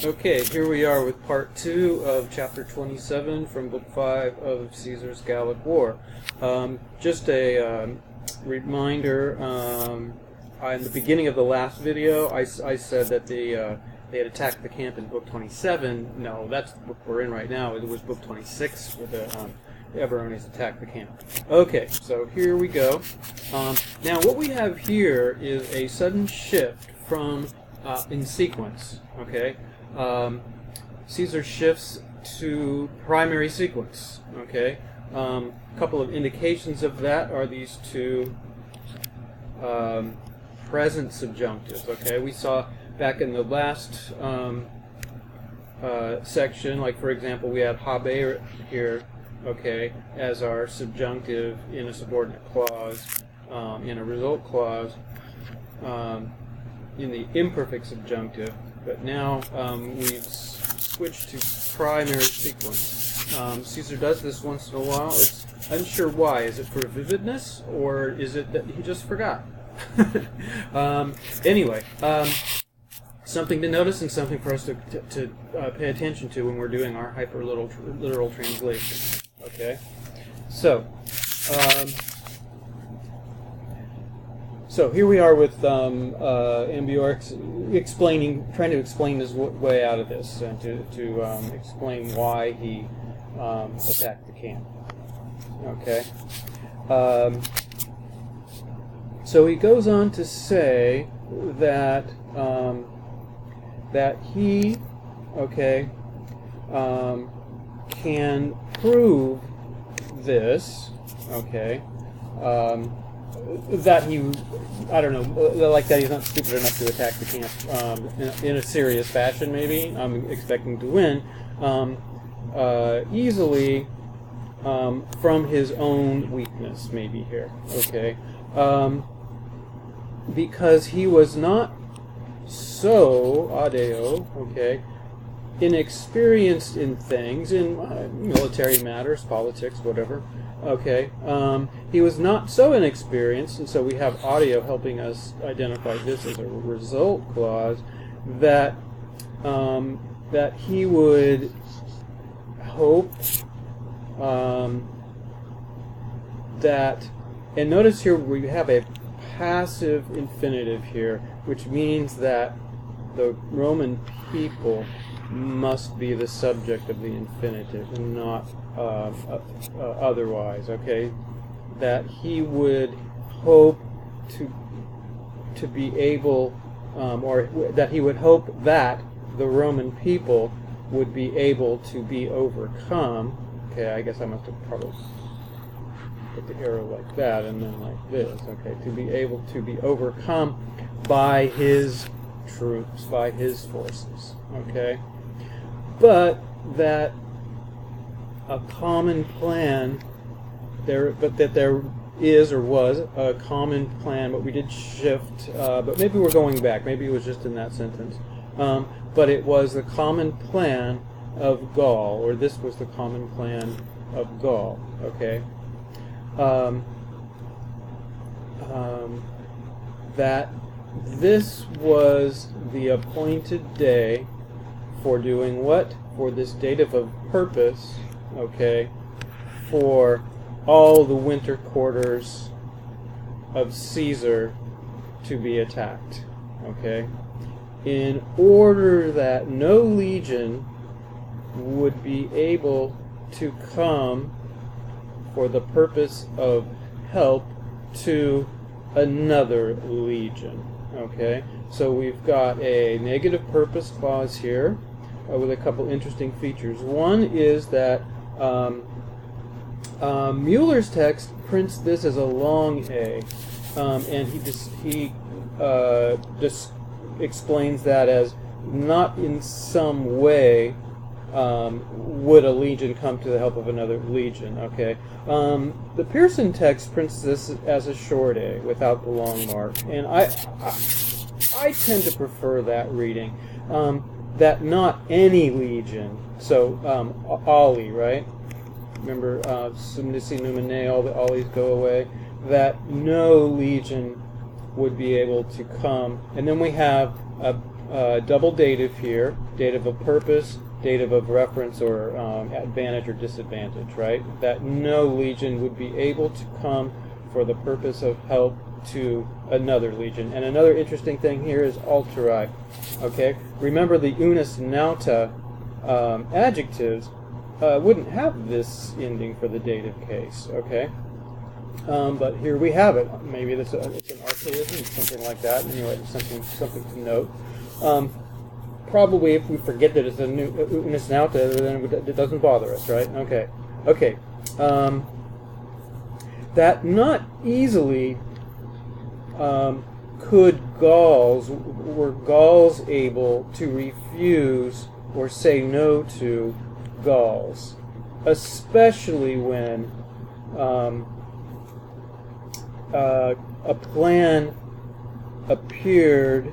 Okay, here we are with part 2 of chapter 27 from book 5 of Caesar's Gallic War. Just a reminder, in the beginning of the last video I said that they had attacked the camp in book 27. No, that's the book we're in right now. It was book 26 where the Eberonians attacked the camp. Okay, so here we go. Now what we have here is a sudden shift from in sequence, okay? Caesar shifts to primary sequence, okay? A couple of indications of that are these two present subjunctives, okay? We saw back in the last section, like for example, we had habe here, okay, as our subjunctive in a subordinate clause, in a result clause, in the imperfect subjunctive. But now we've switched to primary sequence. Caesar does this once in a while. It's unsure why. Is it for vividness, or is it that he just forgot? Anyway, something to notice and something for us to pay attention to when we're doing our hyper-literal translation. Okay? So here we are with Ambiorix trying to explain his way out of this and to explain why he attacked the camp. Okay. So he goes on to say that that he, okay, can prove this, okay. That he, I don't know, like that he's not stupid enough to attack the camp in a serious fashion, maybe. I'm expecting to win easily from his own weakness, maybe here, okay? Because he was not so, adeo, okay, inexperienced in things, in military matters, politics, whatever. Okay, he was not so inexperienced, and so we have audio helping us identify this as a result clause, that that he would hope that, and notice here we have a passive infinitive here, which means that the Roman people must be the subject of the infinitive and not otherwise, okay? That he would hope to be able, or that he would hope that the Roman people would be able to be overcome. Okay, I guess I must have probably put the arrow like that and then like this, okay? To be able to be overcome by his troops, by his forces, okay? But that a common plan but that there is or was a common plan, but we did shift, but maybe we're going back, maybe it was just in that sentence, but it was the common plan of Gaul, or this was the common plan of Gaul, okay? That this was the appointed day for doing what? For this dative of purpose, okay, for all the winter quarters of Caesar to be attacked, okay, in order that no legion would be able to come for the purpose of help to another legion, okay. So we've got a negative purpose clause here with a couple interesting features. One is that Mueller's text prints this as a long A, and he just explains that as not in some way would a legion come to the help of another legion, okay? The Pearson text prints this as a short A without the long mark, and I tend to prefer that reading. That not any legion, so Ali, right? Remember, Sumnisi Numene, all the Alis go away. That no legion would be able to come. And then we have a double dative here, dative of purpose, dative of reference, or advantage or disadvantage, right? That no legion would be able to come for the purpose of help to another legion. And another interesting thing here is alteri. Okay, remember the unus nauta adjectives wouldn't have this ending for the dative case. Okay, but here we have it. Maybe it's an archaism, something like that. Anyway, something to note. Probably if we forget that it's a unus nauta, then it doesn't bother us, right? Okay. Okay. That not easily were Gauls able to refuse or say no to Gauls, especially when a plan appeared,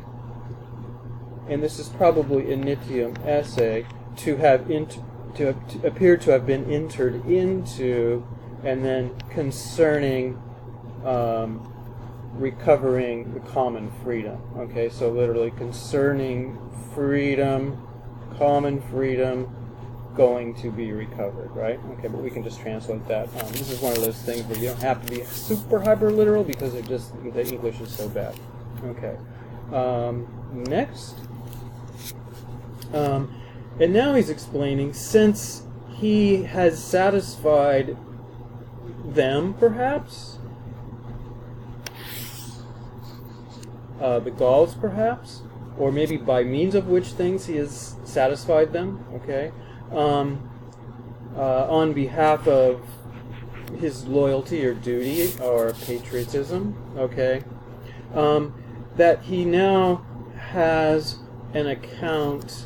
and this is probably initium esse, to appear to have been entered into, and then concerning recovering the common freedom. Okay, so literally concerning freedom, common freedom, going to be recovered, right? Okay, but we can just translate that. This is one of those things where you don't have to be super hyper literal because the English is so bad. Okay. Next. And now he's explaining, since he has satisfied them, perhaps, the Gauls, perhaps, or maybe by means of which things he has satisfied them, okay, on behalf of his loyalty or duty or patriotism, okay, that he now has an account,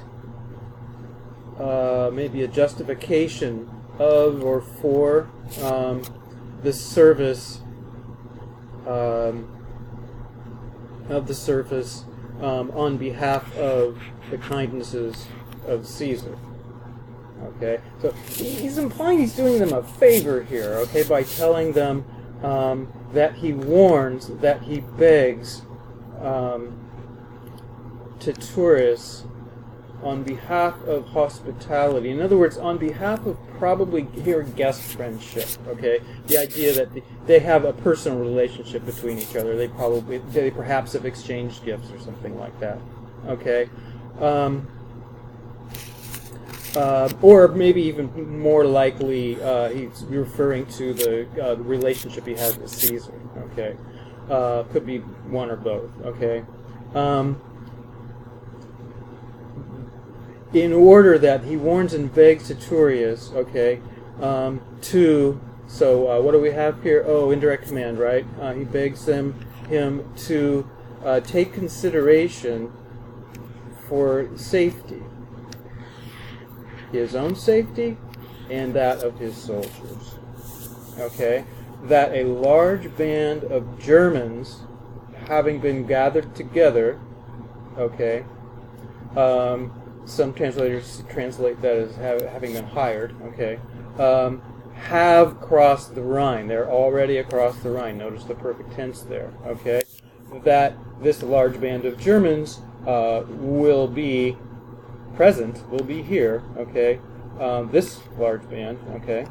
maybe a justification of or for the service on behalf of the kindnesses of Caesar. Okay, so he's implying he's doing them a favor here, okay, by telling them that he warns, that he begs to tourists on behalf of hospitality. In other words, on behalf of probably here guest friendship. Okay, the idea that they have a personal relationship between each other. They perhaps have exchanged gifts or something like that. Okay, or maybe even more likely, he's referring to the relationship he has with Caesar. Okay, could be one or both. Okay. In order that he warns and begs Titurius, okay, so what do we have here? Oh, indirect command, right? He begs him to take consideration for safety, his own safety and that of his soldiers, okay? That a large band of Germans, having been gathered together, okay, some translators translate that as having been hired, okay, have crossed the Rhine. They're already across the Rhine. Notice the perfect tense there, okay? That this large band of Germans will be present, will be here, okay? This large band, okay,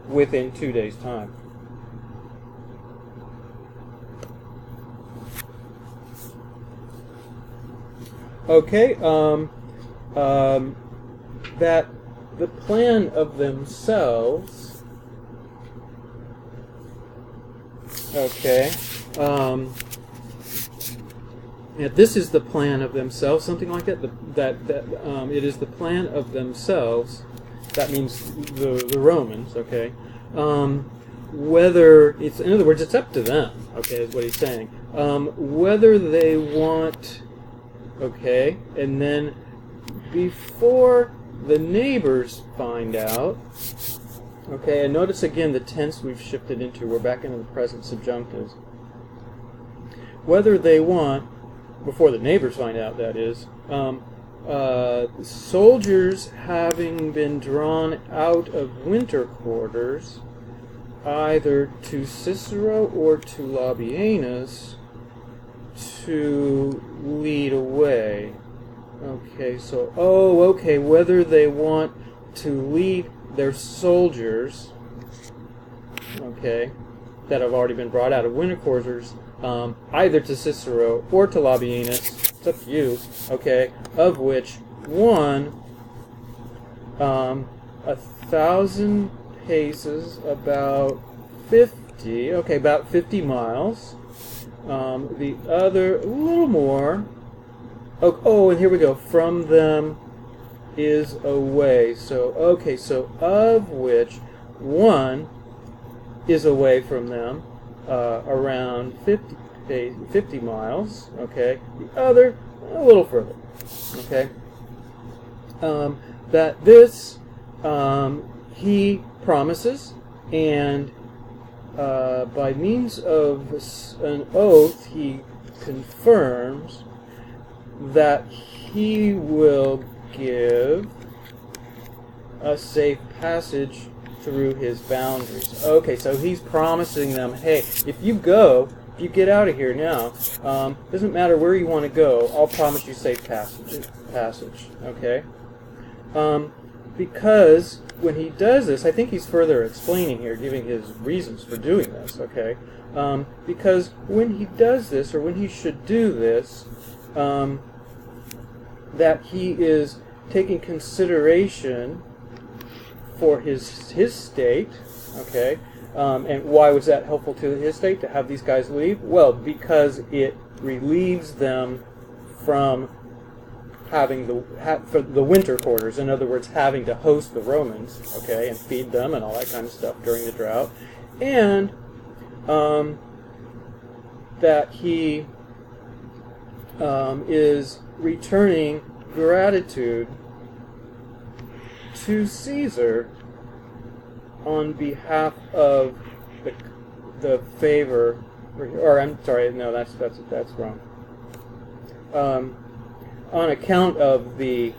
within 2 days' time. Okay, that the plan of themselves, okay, this is the plan of themselves, something like that, it is the plan of themselves, that means the Romans, okay, whether it's, in other words, it's up to them, okay, is what he's saying, whether they want, okay, and then before the neighbors find out, okay, and notice again the tense we've shifted into, we're back into the present subjunctives, whether they want, before the neighbors find out, that is, soldiers having been drawn out of winter quarters, either to Cicero or to Labienus, to lead away. Okay, so, okay, whether they want to lead their soldiers, okay, that have already been brought out of winter quarters, either to Cicero or to Labienus, it's up to you, okay, of which one, 1,000 paces, about 50, okay, about 50 miles, the other, a little more, and here we go, from them is away, so, okay, so of which one is away from them, around 50 miles, okay, the other a little further, okay, that this he promises, and by means of an oath he confirms that he will give a safe passage through his boundaries. Okay, so he's promising them, hey, if you get out of here now, doesn't matter where you want to go, I'll promise you safe passage, okay? Because when he does this, I think he's further explaining here, giving his reasons for doing this, okay? Because when he does this, or when he should do this, that he is taking consideration for his state, okay? And why was that helpful to his state, to have these guys leave? Well, because it relieves them from having for the winter quarters, in other words, having to host the Romans, okay, and feed them and all that kind of stuff during the drought, and that he is returning gratitude to Caesar on behalf of the favor, or I'm sorry, no, that's wrong. On account of the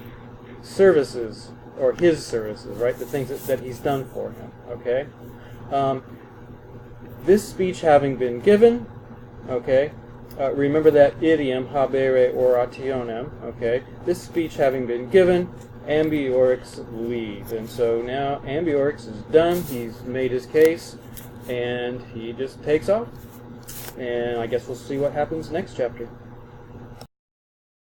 services, or his services, right? The things that he's done for him, okay? This speech having been given, okay? Remember that idiom, habere orationem, okay? This speech having been given, Ambiorix leaves. And so now Ambiorix is done, he's made his case, and he just takes off. And I guess we'll see what happens next chapter.